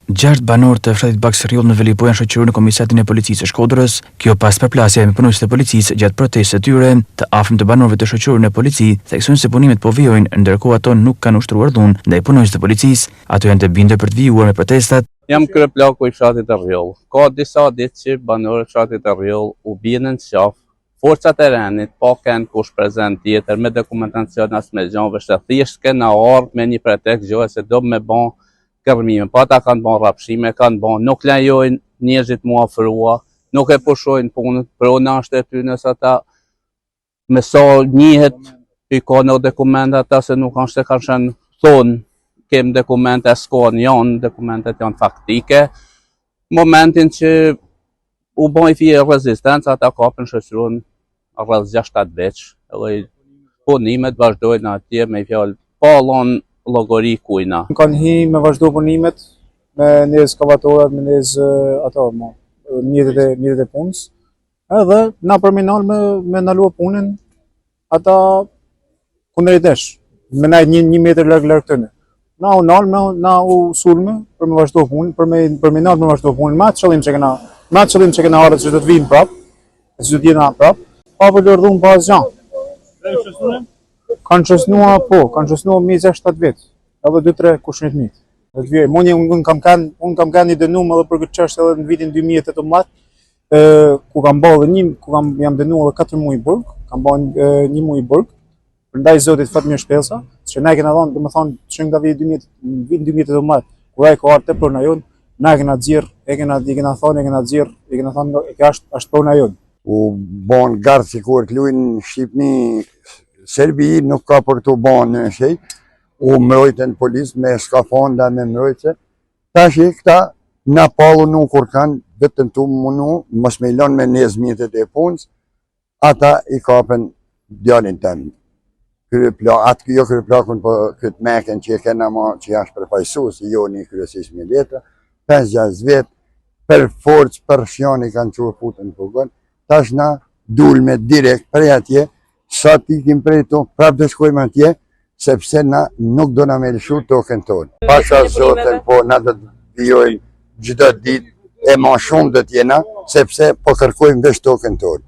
6 banorë të fshatit Baksërriull në Velipoj janë shoqëruar në Komisariatin e Policisë së Shkodrës, kjo pas përplasjeve me punonjësit e policisë gjatë protestës së tyre. Të afërm të banorëve të shoqëruar në polici theksojnë se punimet po vijojnë, ndërkohë ato nuk kanë ushtruar dhunë ndaj punonjësve të policisë. Ato janë të bindur për të vijuar me protestat. Jam kryeplaku i fshatit Arrioll. Ka disa ditë që banorët e fshatit Arrioll u bjen në qafë. Forcat e renit pa kanë kush prezant tjetër me dokumentacion as me gjanve që thjesht kena ardhur me një pretekst gjohë se do me ban kërmime, pa ta kanë ban rapshime, kanë ban, nuk lejojnë njerëzit mu afrua, nuk e pushojnë punën, prona është e ty nësë ata me sa njihet i ka në dokumenta ata se nuk është se kanë shenë thonë, kem dokumente s'kon janë, dokumentet janë faktike. Momentin që u bën fije rezistencë, ata kapën shoqëruan rreth 6-7 vjeç, edhe punimet vazhdojnë atje me fjalë pa lënë llogari kujna. Kanë hi me vazhdo punimet me një ekskavatorat, me një ato mjetet e punës. Edhe na terminal me ndalua punën ata kundrejtesh, me na 1 metër larg tyne. Na u nal, na u sulme për me vazhdo punën, për me nal me vazhdo punën, me atë qëllim që kena ardhur që do të vinë prap, që do të jena prap, pa për lërdhun pa asgjë. Kanë qësnua mi 6-7 vjet, edhe 2-3 kushnit. Unë kam kanë një dënum edhe për këtë çështje edhe në vitin 2018, ku jam dënuar edhe 4 muaj burg, kam bërë 1 muaj burg, përndaj zotit Fatmir Shpesa, që na kena dhënë, domethënë, që nga vitin 2018, kur ai ka ardhur te prona jon, na kena xhir, e kena thënë, kjo është prona jon. U bon gardë si kur të luajnë në Shqipni, Serbi nuk ka për të bon në shej, u mbrojtën policë me skafonda, me mbrojtëse. Tash këta na pallu nuk kur kanë vetëm tu munu, mos me lënë me nezmjetet e punës, ata i kapën djalin tëmë. Kryeplakun, po këtë meken që e kena ma që jashtë përfaqësu, si jo një kryesisht me letra, 5-6 vjetë, për forcë, për shjani kanë qurë putën në pugon, tash na dulme direkt prej atje, sa t'ikim prej to, prap të shkojmë atje, sepse na nuk do na me lëshu tokën tonë. Pasha zotën, po na do të vijojnë çdo ditë, e ma shumë do t'jena, sepse po kërkojmë veç tokën tonë.